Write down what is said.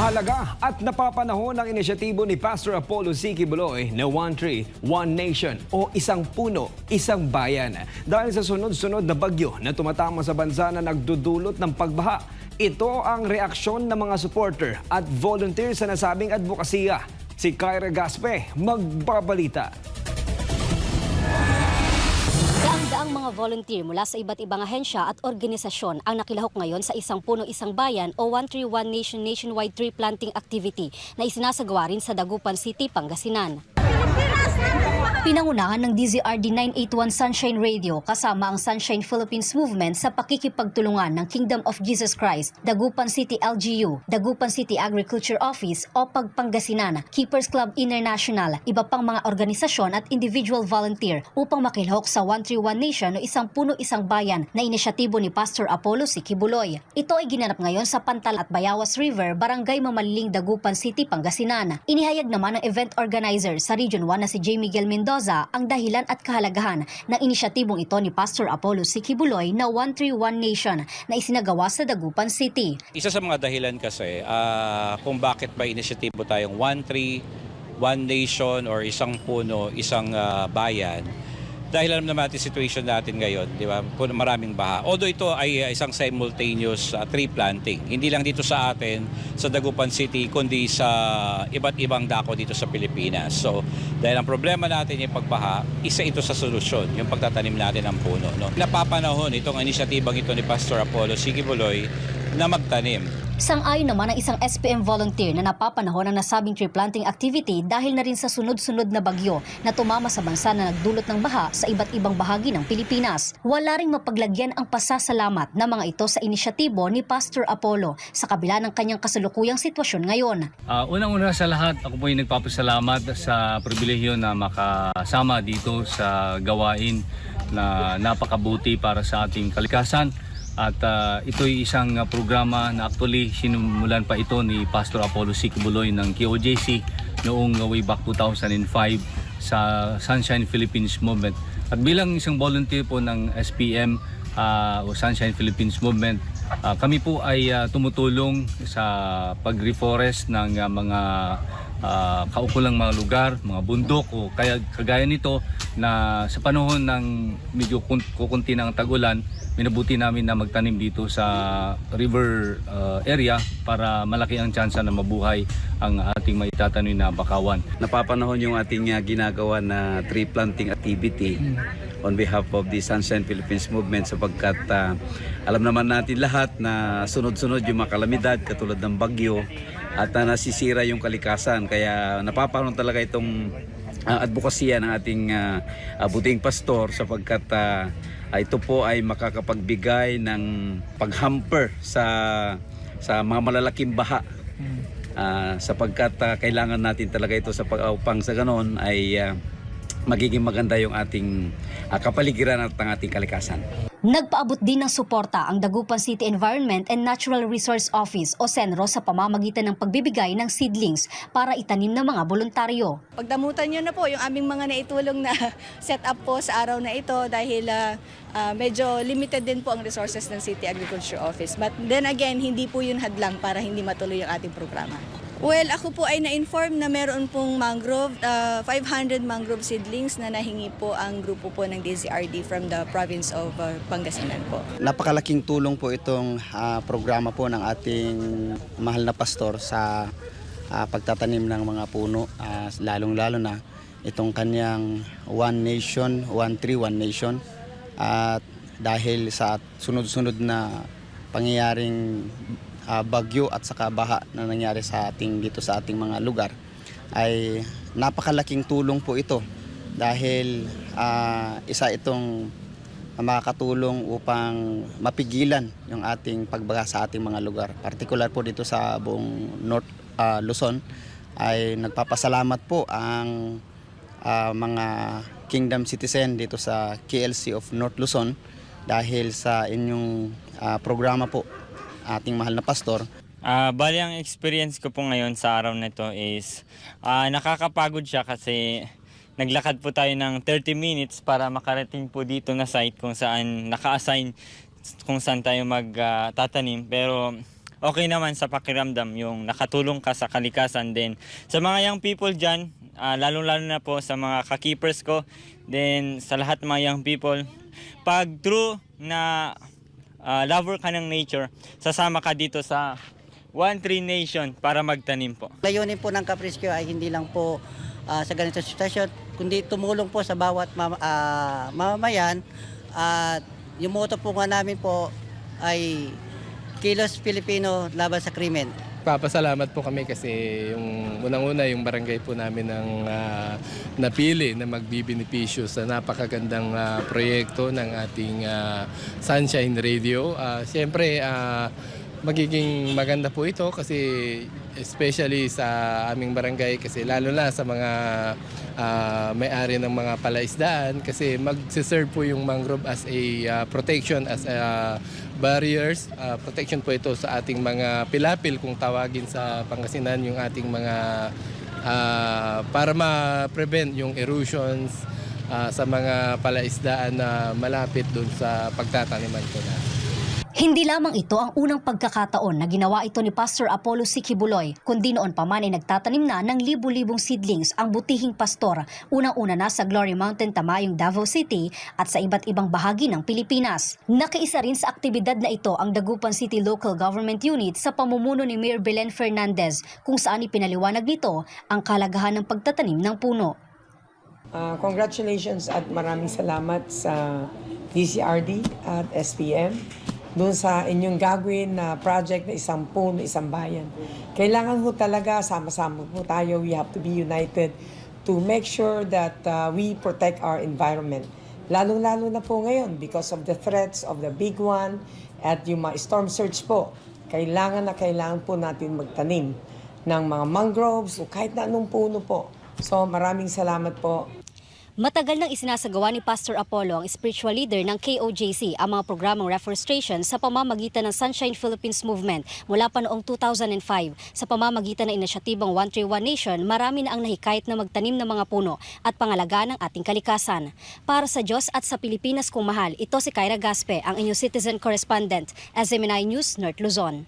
Mahalaga at napapanahon ang inisyatibo ni Pastor Apollo C. Quiboloy na One Tree, One Nation o Isang Puno, Isang Bayan. Dahil sa sunod-sunod na bagyo na tumatama sa bansa na nagdudulot ng pagbaha, ito ang reaksyon ng mga supporter at volunteer sa nasabing advokasya. Si Kyra Gaspe magbabalita. Daang mga volunteer mula sa iba't ibang ahensya at organisasyon ang nakilahok ngayon sa Isang Puno, Isang Bayan o One Tree, One Nation nationwide tree planting activity na isinasagawa rin sa Dagupan City, Pangasinan. Pinangunahan ng DZRD 981 Sunshine Radio kasama ang Sunshine Philippines Movement sa pakikipagtulungan ng Kingdom of Jesus Christ, Dagupan City LGU, Dagupan City Agriculture Office o Pangasinan, Keepers Club International, iba pang mga organisasyon at individual volunteer upang makilahok sa One Tree, One Nation o Isang Puno, Isang Bayan na inisyatibo ni Pastor Apollo C. Quiboloy. Ito ay ginanap ngayon sa Pantal at Bayawas River, Barangay Mamaliling, Dagupan City, Pangasinan. Inihayag naman ng event organizer sa Region 1 na si J. Miguel Mendoza ang dahilan at kahalagahan ng inisyatibong ito ni Pastor Apollo C. Quiboloy na One Tree, One Nation na isinagawa sa Dagupan City. Isa sa mga dahilan kasi kung bakit ba inisyatibo tayong One Tree, One Nation or Isang Puno, Isang Bayan. Dahil alam naman natin situation natin ngayon, di ba? Maraming baha. Although ito ay isang simultaneous tree planting. Hindi lang dito sa atin, sa Dagupan City, kundi sa iba't ibang dako dito sa Pilipinas. So, dahil ang problema natin yung pagbaha, isa ito sa solusyon, yung pagtatanim natin ng puno. No? Napapanahon itong inisyatibang ito ni Pastor Apollo C. Quiboloy na magtanim. Sang-ayon naman ang isang SPM volunteer na napapanahon ang nasabing tree planting activity dahil na rin sa sunod-sunod na bagyo na tumama sa bansa na nagdulot ng baha sa iba't ibang bahagi ng Pilipinas. Wala ring mapaglagyan ang pasasalamat na mga ito sa inisyatibo ni Pastor Apollo sa kabila ng kanyang kasalukuyang sitwasyon ngayon. Unang-una sa lahat, ako po ay nagpapasalamat sa pribilehyo na makasama dito sa gawain na napakabuti para sa ating kalikasan. At ito'y isang programa na actually sinumulan pa ito ni Pastor Apollo C. Quiboloy ng KOJC noong way back 2005 sa Sunshine Philippines Movement. At bilang isang volunteer po ng SPM o Sunshine Philippines Movement, kami po ay tumutulong sa pag-reforest ng mga kaukulang mga lugar, mga bundok o kaya kagaya nito na sa panahon ng medyo kukunti ng tag-ulan, minabuti namin na magtanim dito sa river area para malaki ang tsansa na mabuhay ang ating maitatanim na bakawan. Napapanahon yung ating ginagawa na tree planting activity on behalf of the Sunshine Philippines Movement sapagkat alam naman natin lahat na sunod-sunod yung mga kalamidad katulad ng bagyo at nasisira yung kalikasan. Kaya napapanahon talaga itong advokasya ng ating buting pastor sapagkat ito po ay makakapagbigay ng paghamper sa mga malalaking baha sapagkat kailangan natin talaga ito upang sa ganon ay magiging maganda yung ating kapaligiran at ang ating kalikasan. Nagpaabot din ng suporta ang Dagupan City Environment and Natural Resource Office o SENRO sa pamamagitan ng pagbibigay ng seedlings para itanim ng mga voluntaryo. Pagdamutan nyo na po yung aming mga naitulong na setup po sa araw na ito dahil medyo limited din po ang resources ng City Agriculture Office. But then again, hindi po yun hadlang para hindi matuloy ang ating programa. Well, ako po ay na-inform na meron pong mangrove, 500 mangrove seedlings na nahingi po ang grupo po ng DZRD from the province of Pangasinan po. Napakalaking tulong po itong programa po ng ating mahal na pastor sa pagtatanim ng mga puno, lalong-lalo na itong kanyang One Nation, One Tree, One Nation. At dahil sa sunod-sunod na pangyayaring bagyo at saka baha na nangyari sa dito sa ating mga lugar ay napakalaking tulong po ito dahil isa itong makakatulong upang mapigilan yung ating pagbaha sa ating mga lugar. Partikular po dito sa buong North Luzon ay nagpapasalamat po ang mga Kingdom citizen dito sa KLC of North Luzon dahil sa inyong programa po ating mahal na pastor. Bali ang experience ko po ngayon sa araw na ito is nakakapagod siya kasi naglakad po tayo ng 30 minutes para makarating po dito na site kung saan naka-assign kung saan tayo magtatanim. Pero okay naman sa pakiramdam yung nakatulong ka sa kalikasan. Then sa mga young people dyan, lalong-lalo na po sa mga ka-keepers ko, then sa lahat ng mga young people, pag true na lover ka ng nature, sasama ka dito sa One Tree Nation para magtanim po. Layunin po ng Kapriskyo ay hindi lang po sa ganitong sitwasyon, kundi tumulong po sa bawat mamamayan. At yung motto po nga namin po ay Kilos Pilipino laban sa krimen. Papasalamat po kami kasi yung unang-una yung barangay po namin ang napili na magbibinipisyo sa napakagandang proyekto ng ating Sunshine Radio. Siyempre, magiging maganda po ito kasi especially sa aming barangay kasi lalo na sa mga may-ari ng mga palaisdaan kasi magsiserve po yung mangrove as a protection, as a barriers, protection po ito sa ating mga pilapil kung tawagin sa Pangasinan yung ating mga para ma-prevent yung erosions sa mga palaisdaan na malapit doon sa pagtataniman ko na. Hindi lamang ito ang unang pagkakataon na ginawa ito ni Pastor Apollo C. Kibuloy, kundi noon pa man ay nagtatanim na ng libu-libong seedlings ang butihing pastor, unang-una na sa Glory Mountain, Tamayong, Davao City at sa iba't ibang bahagi ng Pilipinas. Nakiisa rin sa aktibidad na ito ang Dagupan City Local Government Unit sa pamumuno ni Mayor Belen Fernandez, kung saan ipinaliwanag nito ang kalagahan ng pagtatanim ng puno. Congratulations at maraming salamat sa DCRD at SPM doon sa inyong gagawin na project na isang puno, isang bayan. Kailangan ho talaga sama-sama po tayo. We have to be united to make sure that we protect our environment. Lalong-lalo na po ngayon because of the threats of the big one at yung mga storm surge po. Kailangan po natin magtanim ng mga mangroves o kahit na anong puno po. So maraming salamat po. Matagal nang isinasagawa ni Pastor Apollo, ang spiritual leader ng KOJC, ang mga programang reforestation sa pamamagitan ng Sunshine Philippines Movement mula pa noong 2005. Sa pamamagitan ng inisyatibang One Tree, One Nation, marami na ang nahikayat na magtanim ng mga puno at pangalagaan ng ating kalikasan. Para sa Diyos at sa Pilipinas kung mahal, ito si Kyra Gaspe, ang inyong citizen correspondent, SMNI News, North Luzon.